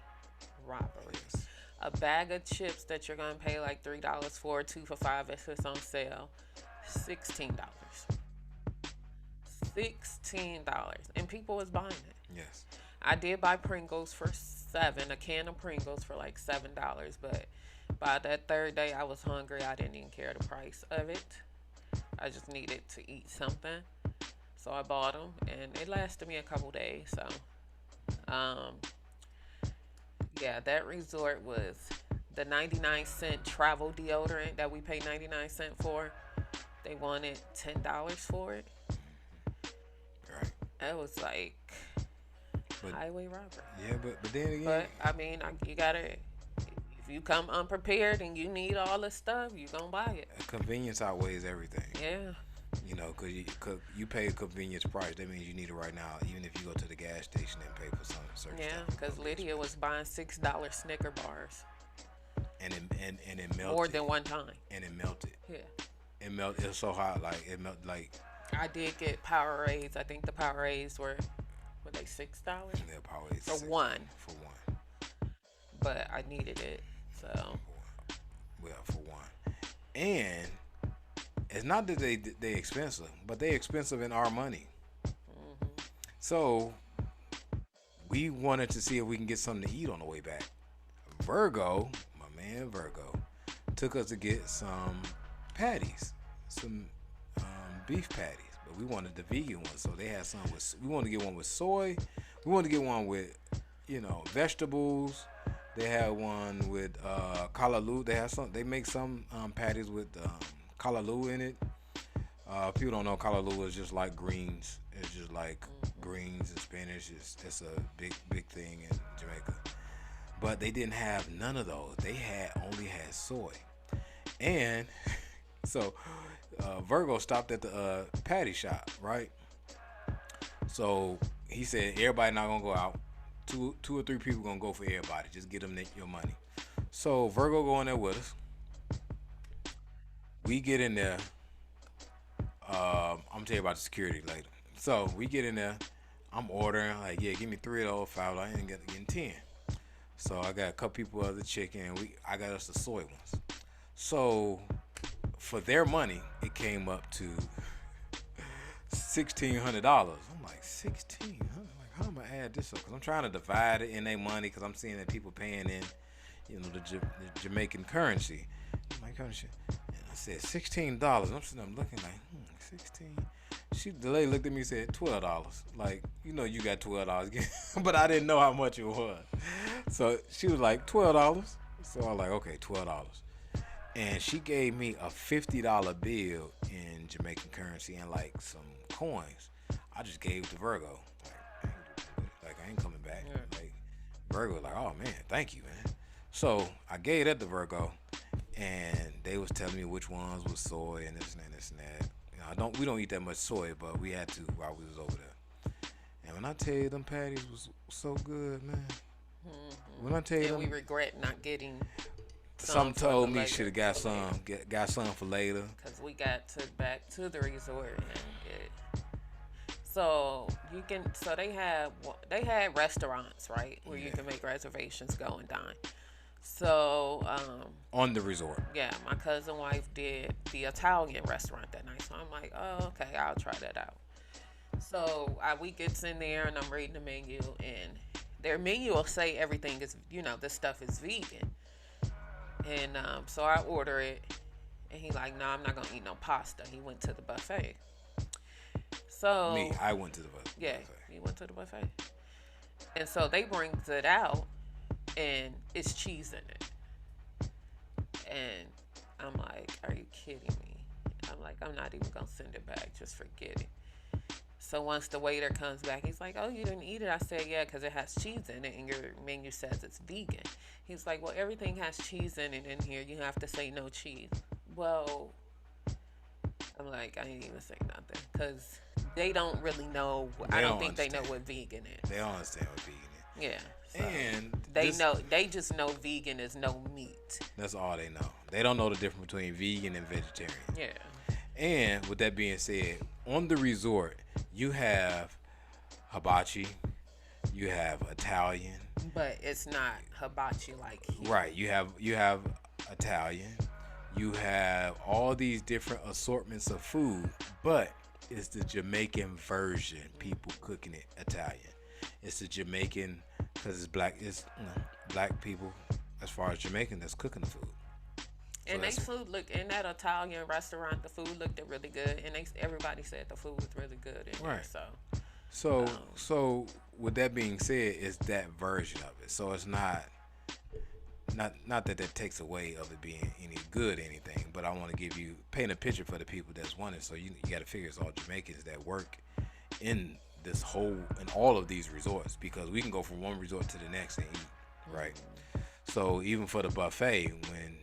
robbery. Yes. A bag of chips that you're gonna pay like $3 for, 2 for $5 if it's on sale, $16. $16, and people was buying it. Yes. I did buy Pringles for $7, a can of Pringles for like $7, but by that third day I was hungry. I didn't even care the price of it. I just needed to eat something, so I bought them, and it lasted me a couple days. So, yeah, that resort was the 99-cent travel deodorant that we paid 99 cents for. They wanted $10 for it. Right. It was like highway robbery. Yeah, but then again. But I mean, you gotta. If you come unprepared and you need all this stuff, you gonna buy it. Convenience outweighs everything. Yeah. You know, cause you pay a convenience price. That means you need it right now, even if you go to the gas station and pay for some certain stuff. Yeah, because Lydia was buying $6 Snicker bars. And it melted. More than one time. And it melted. Yeah. It melted. It was so hot, like it melted. Like I did get Powerades. I think the Powerades were they $6? Yeah, Powerades for one. For one. But I needed it, so. Well, for one, and it's not that they expensive, but they expensive in our money. So we wanted to see if we can get something to eat on the way back. Virgo, my man Virgo, took us to get some patties, some beef patties, but we wanted the vegan one. So they had some with. We wanted to get one with soy. We wanted to get one with, vegetables. They had one with callaloo. They have some. They make some patties with callaloo in it. People don't know callaloo is just like greens. It's just like greens and spinach. It's a big thing in Jamaica. But they didn't have none of those. They only had soy. And so Virgo stopped at the patty shop, right? So he said everybody not gonna go out. Two or three people gonna go for everybody. Just get them your money. So Virgo go in there with us. We get in there. I'm gonna tell you about the security later. So we get in there. I'm ordering like, yeah, give me 3 of those, 5. I ain't getting 10. So I got a couple people of the chicken. And I got us the soy ones. So for their money, it came up to $1,600. I'm like, $1,600. How am I add this up? Because I'm trying to divide it in their money because I'm seeing that people paying in, the Jamaican currency. I'm like, and I said $16. I'm sitting there looking like, 16. The lady looked at me and said $12. Like, you got $12. But I didn't know how much it was. So she was like, $12. So I was like, okay, $12. And she gave me a $50 bill in Jamaican currency and like some coins. I just gave it to Virgo. I ain't coming back. Yeah. Like Virgo was like, oh man, thank you, man. So I gave that to Virgo, and they was telling me which ones was soy and this and that, this and that. We don't eat that much soy, but we had to while we was over there. And when I tell you them patties was so good, man. Mm-hmm. When I tell you them, we regret not getting. Some told me should have got some. Got some for later. Cause we got back to the resort and get. So you can. So they had restaurants, right, where you can make reservations, go and dine. So on the resort. Yeah, my cousin wife did the Italian restaurant that night. So I'm like, oh, okay, I'll try that out. So we gets in there and I'm reading the menu, and their menu will say everything is, this stuff is vegan. And so I order it, and he like, no, I'm not gonna eat no pasta. He went to the buffet. So I went to the buffet. Yeah, he went to the buffet. And so they brings it out, and it's cheese in it. And I'm like, are you kidding me? I'm like, I'm not even gonna send it back. Just forget it. So once the waiter comes back, he's like, oh, you didn't eat it? I said, yeah, because it has cheese in it, and your menu says it's vegan. He's like, well, everything has cheese in it in here. You have to say no cheese. Well, I'm like, I ain't even say nothing, because they don't really know. I don't think they know what vegan is. They don't understand what vegan is. Yeah. So. And They just know vegan is no meat. That's all they know. They don't know the difference between vegan and vegetarian. Yeah. And with that being said, on the resort, you have hibachi, you have Italian. But it's not hibachi like here. Right. You have Italian. You have all these different assortments of food, but it's the Jamaican version. People cooking it Italian. It's the Jamaican because it's black. It's black people as far as Jamaican that's cooking the food. So And they food look in that Italian restaurant. The food looked really good, and everybody said the food was really good in there. Right. So So with that being said, it's that version of it. So it's not that takes away of it being any good or anything, but I want to paint a picture for the people that's wanting. So you got to figure it's all Jamaicans that work in in all of these resorts, because we can go from one resort to the next and eat, right? So even for the buffet, when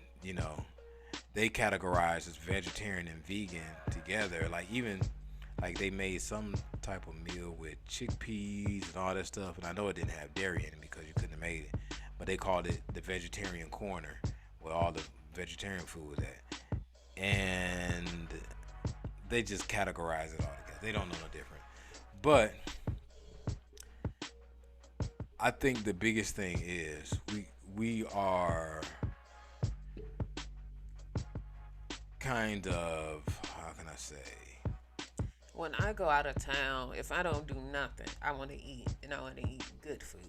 they categorize as vegetarian and vegan together, like they made some type of meal with chickpeas and all that stuff, and I know it didn't have dairy in it because you couldn't have made it, but they called it the vegetarian corner where all the vegetarian food was at, and they just categorize it all together. They don't know no different. But I think the biggest thing is we are kind of, how can I say? when I go out of town, if I don't do nothing, I want to eat, and I want to eat good food.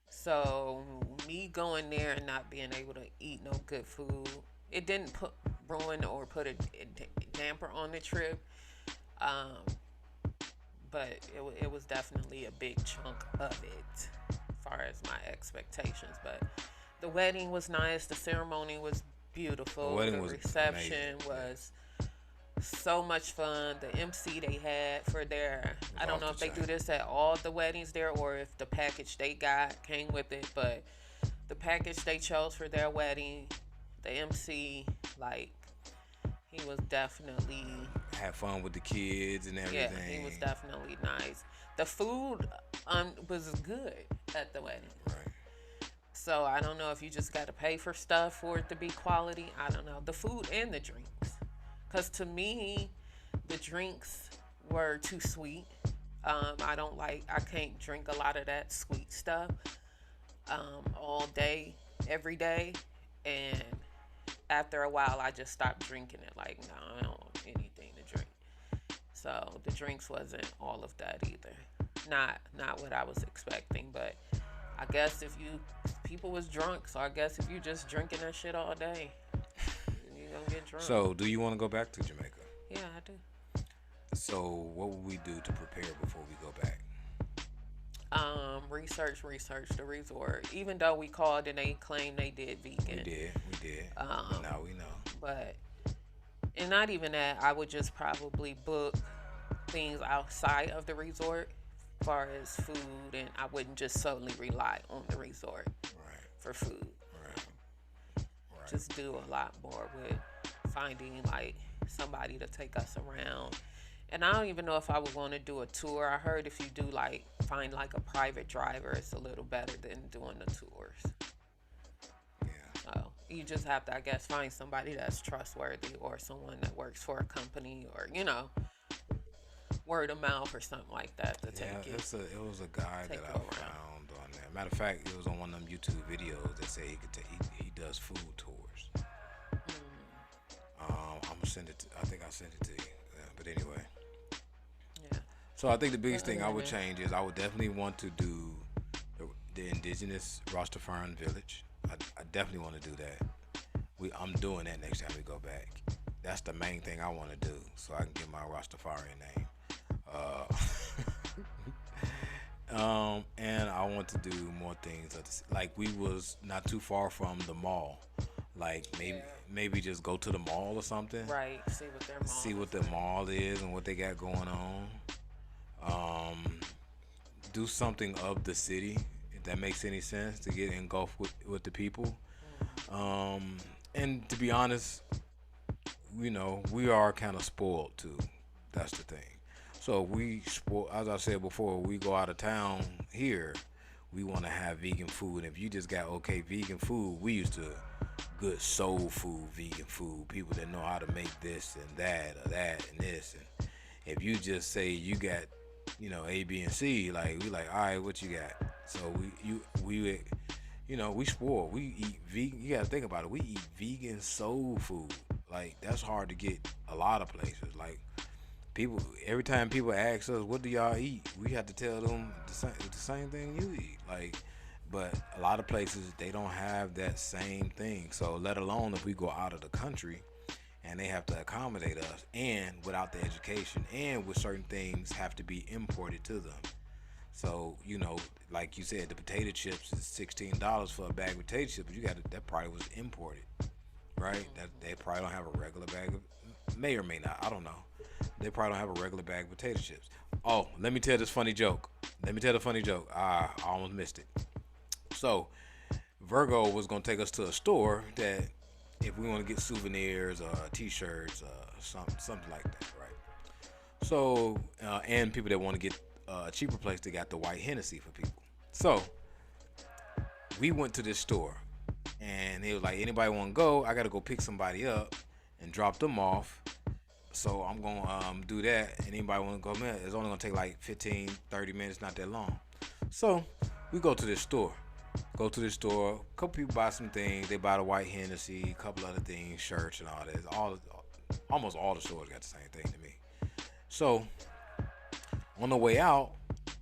So me going there and not being able to eat no good food, it didn't ruin or put a damper on the trip. But it was definitely a big chunk of it as far as my expectations. But the wedding was nice. The ceremony was beautiful. The reception was so much fun. The MC they had for I don't know if they do this at all the weddings there or if the package they got came with it, but the package they chose for their wedding, the MC, he was definitely had fun with the kids and everything. Yeah, he was definitely nice. The food was good at the wedding. Right. So I don't know if you just got to pay for stuff for it to be quality. I don't know. The food and the drinks. Because to me, the drinks were too sweet. I can't drink a lot of that sweet stuff all day, every day. And after a while, I just stopped drinking it. No, I don't want anything to drink. So the drinks wasn't all of that either. Not what I was expecting. But I guess people was drunk, so I guess if you just drinking that shit all day, you're gonna get drunk. So do you want to go back to Jamaica? Yeah, I do. So what would we do to prepare before we go back? Research the resort. Even though we called and they claimed they did vegan. We did. But now we know. And not even that, I would just probably book things outside of the resort as far as food, and I wouldn't just solely rely on the resort for food. Right. Just do a lot more with finding somebody to take us around. And I don't even know if I would want to do a tour. I heard if you do find a private driver, it's a little better than doing the tours. Yeah. So you just have to, I guess, find somebody that's trustworthy or someone that works for a company or, word of mouth or something like that to take you. It was a guy that I found on there. Matter of fact, it was on one of them YouTube videos that say he does food tours. I'm gonna send it. I think I sent it to you. But anyway. Yeah. So I think the biggest thing I would change is I would definitely want to do the indigenous Rastafarian village. I definitely want to do that. I'm doing that next time we go back. That's the main thing I want to do, so I can get my Rastafarian name. And I want to do more things. We was not too far from the mall. Maybe just go to the mall or something. Right. See what the mall is and what they got going on. Do something of the city, if that makes any sense, to get engulfed with the people. And to be honest, we are kind of spoiled too. That's the thing. So as I said before, we go out of town here, we want to have vegan food. And if you just got okay vegan food, we used to good soul food, vegan food, people that know how to make this and that or that and this. And if you just say you got, A, B, and C, like we like, all right, what you got? So we spoil. We eat vegan. You gotta think about it. We eat vegan soul food. Like that's hard to get a lot of places. Like people, every time people ask us, what do y'all eat? We have to tell them the same thing you eat. Like, but a lot of places they don't have that same thing. So let alone if we go out of the country and they have to accommodate us, and without the education, and with certain things have to be imported to them. So like you said, the potato chips is $16 for a bag of potato chips. But that probably was imported, right? That they probably don't have a regular bag of, may or may not. I don't know. They probably don't have a regular bag of potato chips. Oh, let me tell this funny joke. I almost missed it. So Virgo was gonna take us to a store that if we want to get souvenirs or T-shirts or something like that, right? So and people that want to get a cheaper place, they got the white Hennessy for people. So we went to this store, and he was like, anybody want to go? I got to go pick somebody up and drop them off. So I'm going to do that, and anybody want to go, man, it's only going to take like 15, 30 minutes, not that long. So we go to this store. A couple people buy some things. They buy the white Hennessy, a couple other things, shirts and all that. Almost all the stores got the same thing to me. So on the way out,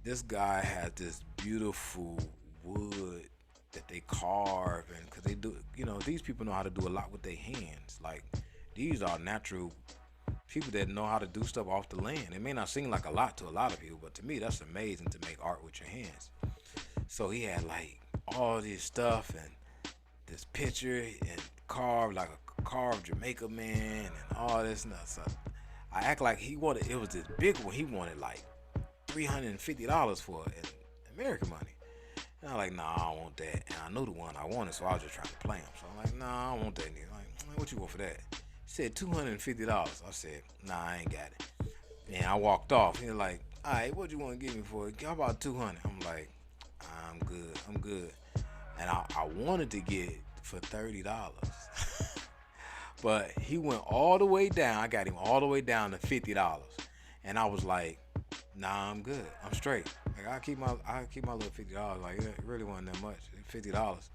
this guy had this beautiful wood that they carve, and because they do, these people know how to do a lot with their hands. Like these are natural people that know how to do stuff off the land. It may not seem like a lot to a lot of people, but to me, that's amazing to make art with your hands. So he had like all this stuff and this picture and carved like a carved Jamaica man and all this stuff. So I act like it was this big one. He wanted like $350 for it in American money. And I'm like, nah, I don't want that. And I knew the one I wanted, so I was just trying to play him. So I'm like, nah, I don't want that nigga. Like, what you want for that? He said $250. I said, nah, I ain't got it. And I walked off. He was like, all right, what you want to give me for it? How about $200? I'm like, I'm good. And I wanted to get it for $30. But he went all the way down. I got him all the way down to $50. And I was like, nah, I'm good. I'm straight. Like I'll keep my little $50. Like it really wasn't that much. $50.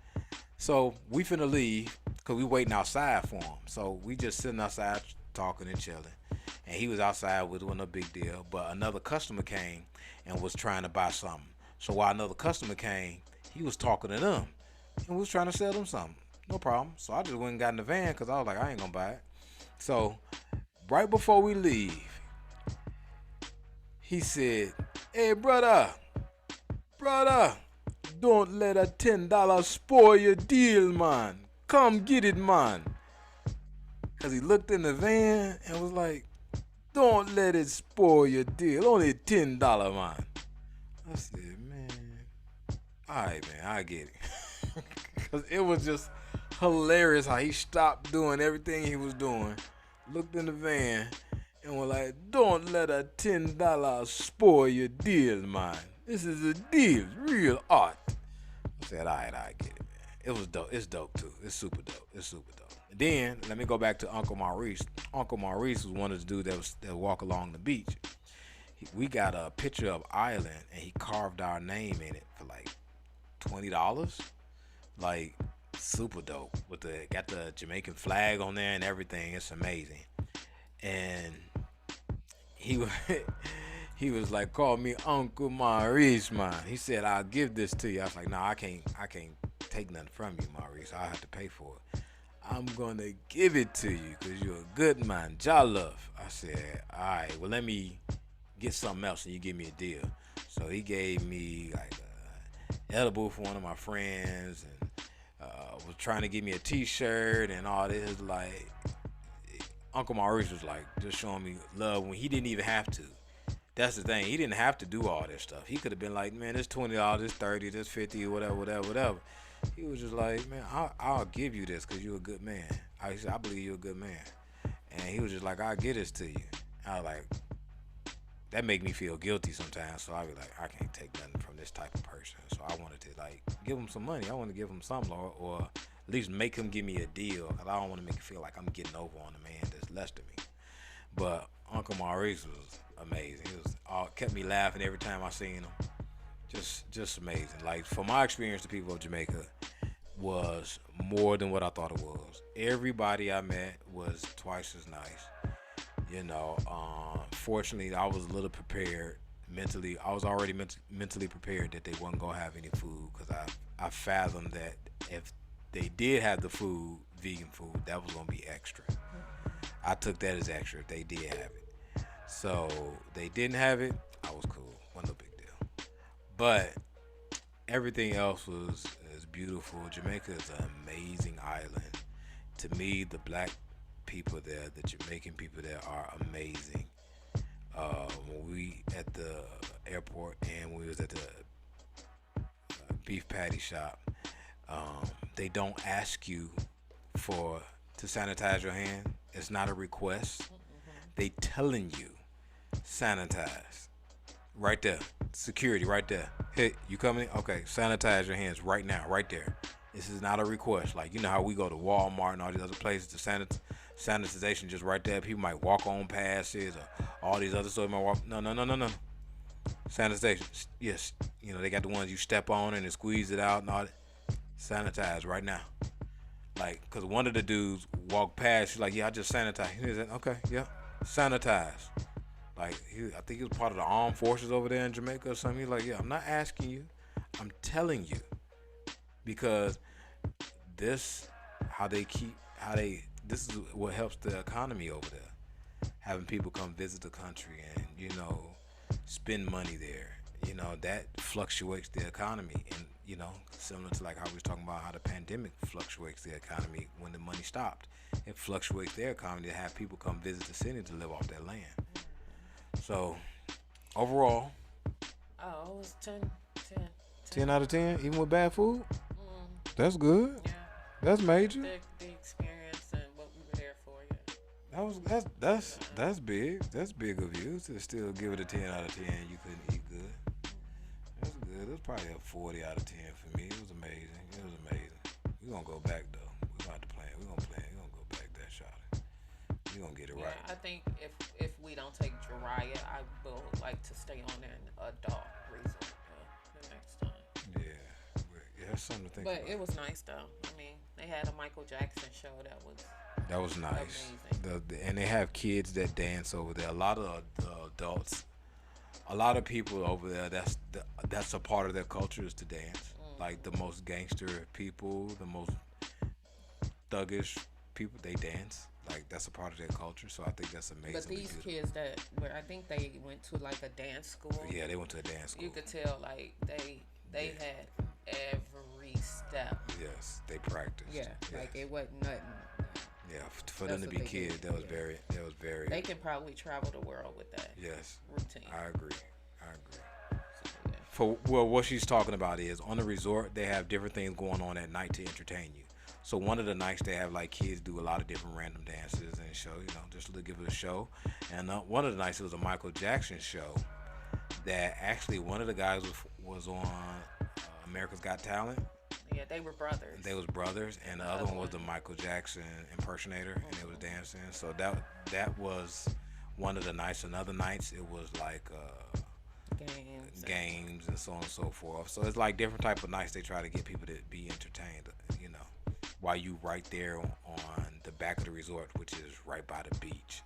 So we finna leave because we waiting outside for him. So we just sitting outside talking and chilling. And he was outside with no big deal. But another customer came and was trying to buy something. So while another customer came, he was talking to them and was trying to sell them something. No problem. So I just went and got in the van because I was like, I ain't gonna buy it. So right before we leave, he said, hey, brother, don't let a $10 spoil your deal, man. Come get it, man. Because he looked in the van and was like, don't let it spoil your deal. Only $10, man. I said, man, all right, man, I get it. Because it was just hilarious how he stopped doing everything he was doing, looked in the van, and was like, don't let a $10 spoil your deal, man. This is a deal, real art. I said, all right, I get it, man. It was dope. It's dope, too. It's super dope. And then, let me go back to Uncle Maurice. Uncle Maurice was one of the dudes that walk along the beach. We got a picture of Island, and he carved our name in it for like $20. Like, super dope. Got the Jamaican flag on there and everything. It's amazing. And he was like, call me Uncle Maurice, man. He said, I'll give this to you. I was like, nah, I can't take nothing from you, Maurice. I'll have to pay for it. I'm gonna give it to you because you're a good man. Jah love. I said, all right, well, let me get something else and you give me a deal. So he gave me like an edible for one of my friends, and was trying to give me a t-shirt and all this. Like, Uncle Maurice was like just showing me love when he didn't even have to. That's the thing. He didn't have to do all this stuff. He could have been like, man, this $20, this $30, this $50, whatever. He was just like, man, I'll give you this because you're a good man. I believe you're a good man. And he was just like, I'll give this to you. I was like, that make me feel guilty sometimes. So I be like, I can't take nothing from this type of person. So I wanted to like give him some money. I want to give him something, or at least make him give me a deal. Cause I don't want to make it feel like I'm getting over on a man that's less than me. But Uncle Maurice was amazing. He was all kept me laughing every time I seen him. Just amazing. Like for my experience, the people of Jamaica was more than what I thought it was. Everybody I met was twice as nice. Fortunately, I was a little prepared mentally. I was already mentally prepared that they wasn't gonna have any food because I fathomed that if they did have the food, vegan food, that was gonna be extra. I took that as extra if they did have it. So they didn't have it. I was cool. Wasn't no big deal. But everything else was beautiful. Jamaica is an amazing island. To me, the black people there, the Jamaican people there are amazing. When we at the airport and when we was at the beef patty shop, they don't ask you to sanitize your hand. It's not a request. They telling you sanitize. Right there. Security right there. Hey, you coming? Okay, sanitize your hands right now, right there. This is not a request. Like, you know how we go to Walmart and all these other places to sanitization just right there. People might walk on past it or all these other stores might walk. No. Sanitization. Yes. They got the ones you step on and then squeeze it out and all that. Sanitize right now. Like, because one of the dudes walked past, she's like, yeah, I just sanitized. He said, okay, yeah, sanitize. Like, I think he was part of the armed forces over there in Jamaica or something. He's like, yeah, I'm not asking you. I'm telling you. Because this is what helps the economy over there. Having people come visit the country and, spend money there. That fluctuates the economy. And, similar to like how we was talking about how the pandemic fluctuates the economy when the money stopped. It fluctuates their economy to have people come visit the city to live off their land. So, overall, it was 10 10 out of 10, even with bad food? That's good. Yeah. That's major. The experience and what we were there for, yeah. That's big. That's big of you to still give it a 10 out of 10. You couldn't eat good. That's good. It was probably a 40 out of 10 for me. It was amazing. We're gonna go back though. We're gonna have to plan. We're gonna go back that shot. We're gonna get it right. I think if we don't take Jiraiya, I will like to stay on an adult resort the next time. Yeah, that's something to think about. But it was nice though. I mean, they had a Michael Jackson show that was nice. Amazing. And they have kids that dance over there. A lot of adults, a lot of people over there. That's a part of their culture is to dance. Like the most gangster people, the most thuggish people, they dance. Like that's a part of their culture. So I think that's amazing. But these kids I think they went to like a dance school. Yeah, they went to a dance school. You could tell like they had every step. Yes, they practiced. Yeah, yes. like it wasn't nothing. Yeah, for them to be kids, that was very. They can probably travel the world with that. Yes, routine. I agree. So, What she's talking about is on the resort they have different things going on at night to entertain you. So one of the nights they have like kids do a lot of different random dances and show, just to give it a show. And one of the nights it was a Michael Jackson show that actually one of the guys was on America's Got Talent. Yeah, they were brothers. They was brothers, and the other one was the Michael Jackson impersonator, and they was dancing. So that was one of the nights. And other nights it was like games and so on and so forth. So it's like different type of nights they try to get people to be entertained, while you right there on the back of the resort, which is right by the beach.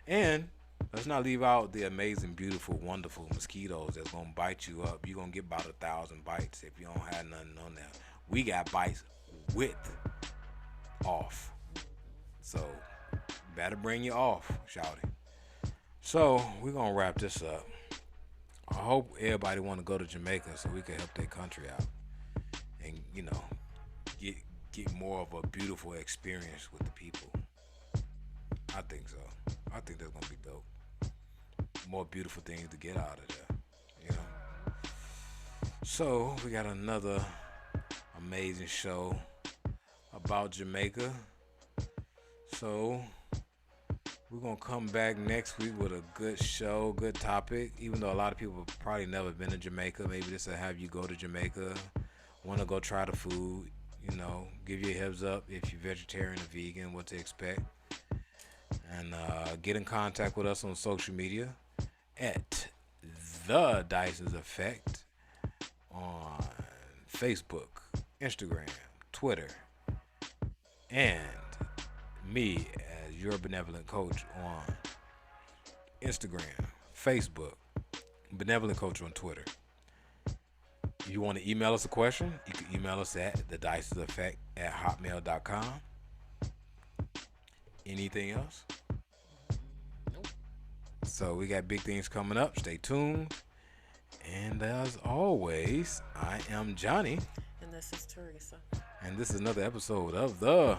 And let's not leave out the amazing, beautiful, wonderful mosquitoes that's gonna bite you up. You're gonna get about 1,000 bites if you don't have nothing on there. We got bites with off. So better bring you off, shouty. So we're gonna wrap this up. I hope everybody want to go to Jamaica so we can help their country out and get more of a beautiful experience with the people. I think so. I think that's gonna be dope. More beautiful things to get out of there, So we got another amazing show about Jamaica. So We're going to come back next week with a good show, good topic. Even though a lot of people have probably never been to Jamaica, maybe this will have you go to Jamaica, want to go try the food, give you a heads up if you're vegetarian or vegan, what to expect. And get in contact with us on social media at The Dyson's Effect on Facebook, Instagram, Twitter, and me as your benevolent coach on Instagram, Facebook, benevolent coach on Twitter. If you want to email us a question, you can email us at thedysonseffect@hotmail.com. Anything else? Nope. So we got big things coming up. Stay tuned. And as always, I am Johnny. And this is Teresa. And this is another episode of The